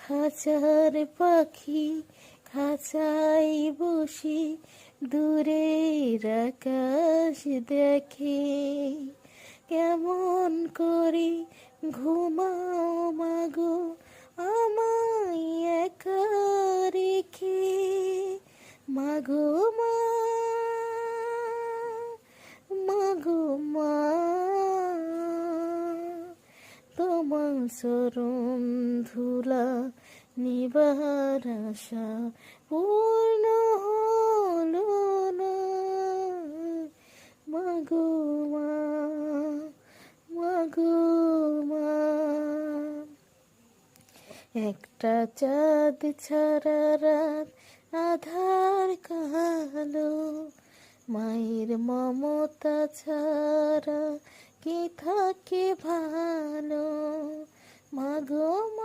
খাঁচার পাখি খাঁচাই বসে দূরের আকাশ দেখে। কেমন করে ঘুমাও মাগো আমায় একা রেখে। মাগো মা, মাগো মা, তোমার চরণ ধুলা নিবার আশা পূর্ণ হলো না। মাগো মা, মাগো মা। একটা চাঁদ ছাড়া রাত আধার কালো, মায়ের মমতা ছাড়া কি থাকে ভালো। মাগো মা।